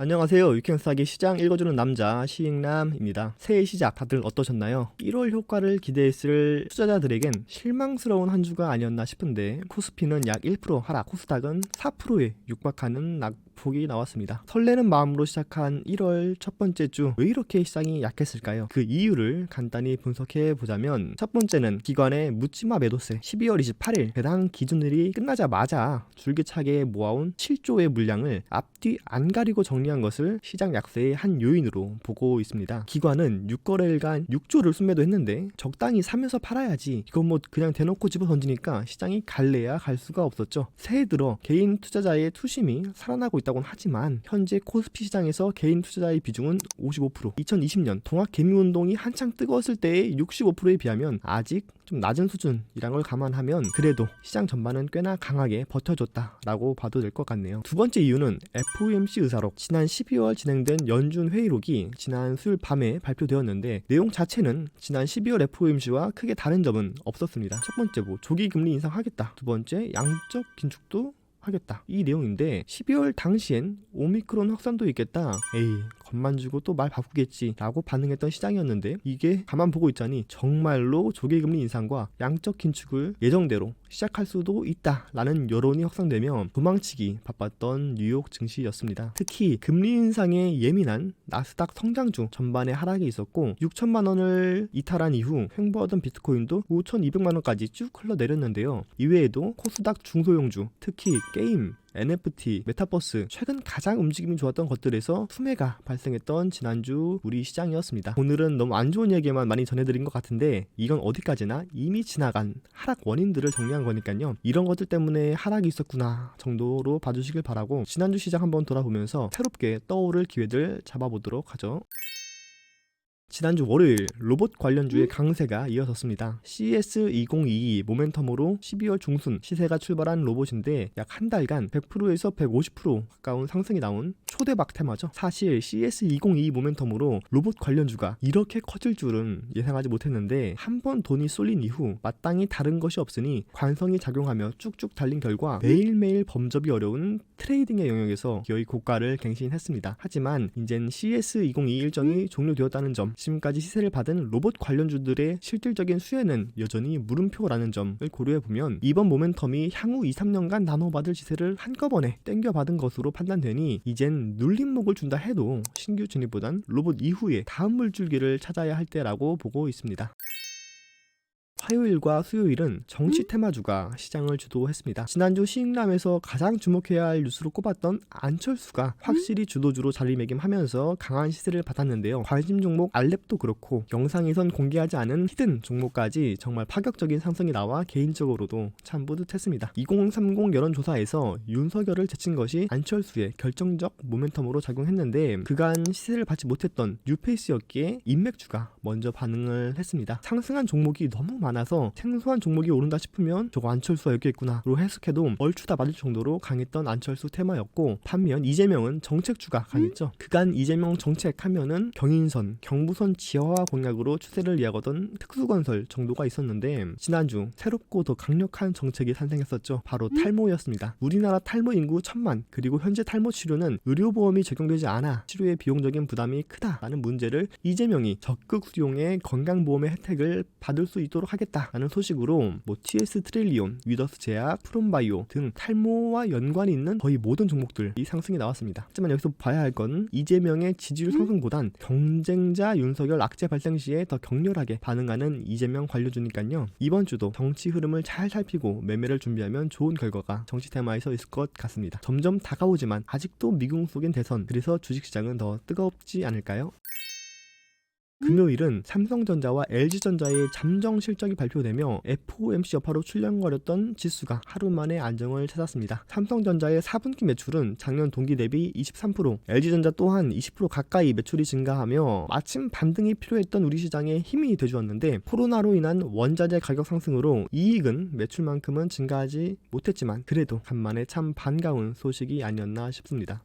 안녕하세요. 위켄드 사기 시장 읽어주는 남자 시익남입니다. 새해 시작 다들 어떠셨나요? 1월 효과를 기대했을 투자자들에겐 실망스러운 한 주가 아니었나 싶은데 코스피는 약 1% 하락, 코스닥은 4%에 육박하는 낙폭이 나왔습니다. 설레는 마음으로 시작한 1월 첫 번째 주 왜 이렇게 시장이 약했을까요? 그 이유를 간단히 분석해 보자면 첫 번째는 기관의 묻지마 매도세 12월 28일 배당 기준일이 끝나자마자 줄기차게 모아온 7조의 물량을 앞뒤 안 가리고 정리한 것을 시장 약세의 한 요인으로 보고 있습니다. 기관은 6거래일간 6조를 순매도했는데 적당히 사면서 팔아야지 이건 뭐 그냥 대놓고 집어 던지니까 시장이 갈래야 갈 수가 없었죠. 새해 들어 개인 투자자의 투심이 살아나고 있다고는 하지만 현재 코스피 시장에서 개인 투자자의 비중은 55%, 2020년 동학개미운동이 한창 뜨거웠을 때의 65%에 비하면 아직 좀 낮은 수준이란 걸 감안하면 그래도 시장 전반은 꽤나 강하게 버텨줬다라고 봐도 될 것 같네요. 두 번째 이유는 FOMC 의사록 지난 12월 진행된 연준 회의록이 지난 수요일 밤에 발표되었는데 내용 자체는 지난 12월 FOMC와 크게 다른 점은 없었습니다. 첫 번째 조기 금리 인상하겠다. 두 번째 양적 긴축도 하겠다. 이 내용인데 12월 당시엔 오미크론 확산도 있겠다. 에이 겁만 주고 또 말 바꾸겠지 라고 반응했던 시장이었는데 이게 가만 보고 있자니 정말로 조기금리 인상과 양적 긴축을 예정대로 시작할 수도 있다 라는 여론이 확산되며 도망치기 바빴던 뉴욕 증시였습니다. 특히 금리 인상에 예민한 나스닥 성장주 전반에 하락이 있었고 6천만 원을 이탈한 이후 횡보하던 비트코인도 5,200만 원까지 쭉 흘러내렸는데요. 이외에도 코스닥 중소형주 특히 게임, NFT, 메타버스 최근 가장 움직임이 좋았던 것들에서 수매가 발생했던 지난주 우리 시장이었습니다. 오늘은 너무 안 좋은 얘기만 많이 전해드린 것 같은데 이건 어디까지나 이미 지나간 하락 원인들을 정리한 거니까요. 이런 것들 때문에 하락이 있었구나 정도로 봐주시길 바라고 지난주 시장 한번 돌아보면서 새롭게 떠오를 기회들 잡아보도록 하죠. 지난주 월요일 로봇 관련주의 강세가 이어졌습니다. CS2022 모멘텀으로 12월 중순 시세가 출발한 로봇인데 약 한 달간 100%에서 150% 가까운 상승이 나온 초대박 테마죠. 사실 CS2022 모멘텀으로 로봇 관련주가 이렇게 커질 줄은 예상하지 못했는데 한 번 돈이 쏠린 이후 마땅히 다른 것이 없으니 관성이 작용하며 쭉쭉 달린 결과 매일매일 범접이 어려운 트레이딩의 영역에서 기어이 고가를 갱신했습니다. 하지만 이젠 CS2022 일정이 종료되었다는 점, 지금까지 시세를 받은 로봇 관련주들의 실질적인 수혜는 여전히 물음표라는 점을 고려해보면 이번 모멘텀이 향후 2-3년간 나눠받을 시세를 한꺼번에 땡겨받은 것으로 판단되니 이젠 눌림목을 준다 해도 신규 진입보단 로봇 이후에 다음 물줄기를 찾아야 할 때라고 보고 있습니다. 화요일과 수요일은 정치 테마주가 시장을 주도했습니다. 지난주 시익남에서 가장 주목해야 할 뉴스로 꼽았던 안철수가 확실히 주도주로 자리매김하면서 강한 시세를 받았는데요. 관심 종목 알랩도 그렇고 영상에선 공개하지 않은 히든 종목까지 정말 파격적인 상승이 나와 개인적으로도 참 뿌듯했습니다. 2030 여론조사에서 윤석열을 제친 것이 안철수의 결정적 모멘텀으로 작용했는데 그간 시세를 받지 못했던 뉴페이스였기에 인맥주가 먼저 반응을 했습니다. 상승한 종목이 너무 많아서 생소한 종목이 오른다 싶으면 저거 안철수가 여기있구나로 해석해도 얼추다 맞을 정도로 강했던 안철수 테마였고 반면 이재명은 정책주가 강했죠. 그간 이재명 정책하면은 경인선, 경부선 지하화 공약으로 추세를 이어가던 특수건설 정도가 있었는데 지난주 새롭고 더 강력한 정책이 탄생했었죠. 바로 탈모였습니다. 우리나라 탈모 인구 1,000만 그리고 현재 탈모 치료는 의료보험이 적용되지 않아 치료의 비용적인 부담이 크다라는 문제를 이재명이 적극 수용해 건강보험의 혜택을 받을 수 있도록 하겠다라는 소식으로 TS 트릴리온, 위더스 제약, 프롬바이오 등 탈모와 연관이 있는 거의 모든 종목들이 상승이 나왔습니다. 하지만 여기서 봐야 할 건 이재명의 지지율 상승보단 경쟁자 윤석열 악재 발생 시에 더 격렬하게 반응하는 이재명 관료주니까요. 이번 주도 정치 흐름을 잘 살피고 매매를 준비하면 좋은 결과가 정치 테마에서 있을 것 같습니다. 점점 다가오지만 아직도 미궁 속인 대선, 그래서 주식시장은 더 뜨겁지 않을까요? 금요일은 삼성전자와 LG전자의 잠정 실적이 발표되며 FOMC 여파로 출렁거렸던 지수가 하루 만에 안정을 찾았습니다. 삼성전자의 4분기 매출은 작년 동기 대비 23%, LG전자 또한 20% 가까이 매출이 증가하며 마침 반등이 필요했던 우리 시장에 힘이 돼주었는데 코로나로 인한 원자재 가격 상승으로 이익은 매출만큼은 증가하지 못했지만 그래도 간만에 참 반가운 소식이 아니었나 싶습니다.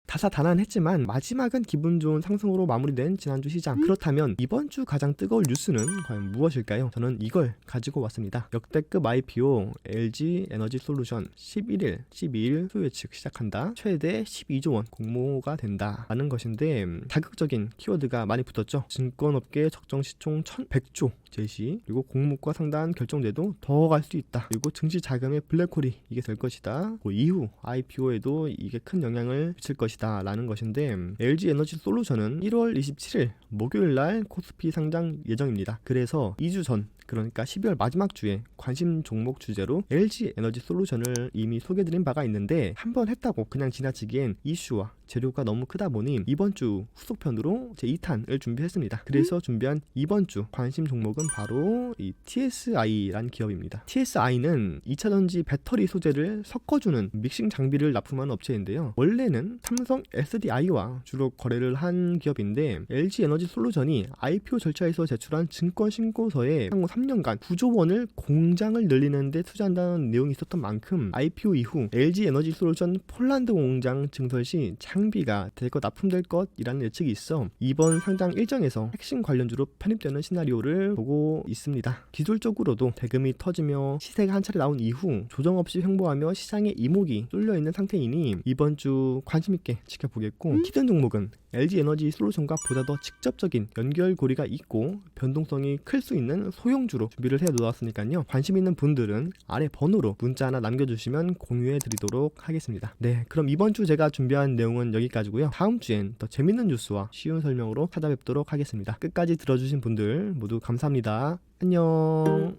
다사다난했지만 마지막은 기분 좋은 상승으로 마무리된 지난주 시장. 그렇다면 이번 주 가장 뜨거울 뉴스는 과연 무엇일까요? 저는 이걸 가지고 왔습니다. 역대급 IPO LG 에너지 솔루션 11일, 12일 수요 예측 시작한다. 최대 12조 원 공모가 된다 라는 것인데, 자극적인 키워드가 많이 붙었죠. 증권업계 적정 시총 1100조 제시, 그리고 공모가 상단 결정돼도 더 갈 수 있다. 그리고 증시 자금의 블랙홀이 이게 될 것이다. 그 이후 IPO에도 이게 큰 영향을 미칠 것이다 라는 것인데, LG 에너지 솔루션은 1월 27일 목요일날 코스피 상장 예정입니다. 그래서 2주 전, 그러니까 12월 마지막 주에 관심 종목 주제로 LG 에너지 솔루션을 이미 소개드린 바가 있는데, 한번 했다고 그냥 지나치기엔 이슈와 재료가 너무 크다 보니 이번 주 후속편으로 제 2탄을 준비했습니다. 그래서 준비한 이번 주 관심 종목은 바로 이 TSI라는 기업입니다. TSI는 2차전지 배터리 소재를 섞어주는 믹싱 장비를 납품하는 업체인데요. 원래는 삼성 SDI와 주로 거래를 한 기업인데, LG 에너지 솔루션이 IPO 절차에서 제출한 증권 신고서에 향후 3년간 9조 원을 공장을 늘리는 데 투자한다는 내용이 있었던 만큼, IPO 이후 LG 에너지 솔루션 폴란드 공장 증설 시 장비가 될 것, 납품될 것이라는 예측이 있어 이번 상장 일정에서 핵심 관련주로 편입되는 시나리오를 보고 있습니다. 기술적으로도 대금이 터지며 시세가 한 차례 나온 이후 조정 없이 횡보하며 시장에 이목이 쏠려 있는 상태이니 이번 주 관심 있게 지켜보겠고, 히든 종목은 LG 에너지 솔루션과 보다 더 직접적인 연결고리가 있고 변동성이 클 수 있는 소형주로 준비를 해 놓았으니까요. 관심 있는 분들은 아래 번호로 문자 하나 남겨주시면 공유해 드리도록 하겠습니다. 네, 그럼 이번 주 제가 준비한 내용은 여기까지고요. 다음 주엔 더 재밌는 뉴스와 쉬운 설명으로 찾아뵙도록 하겠습니다. 끝까지 들어주신 분들 모두 감사합니다. 안녕.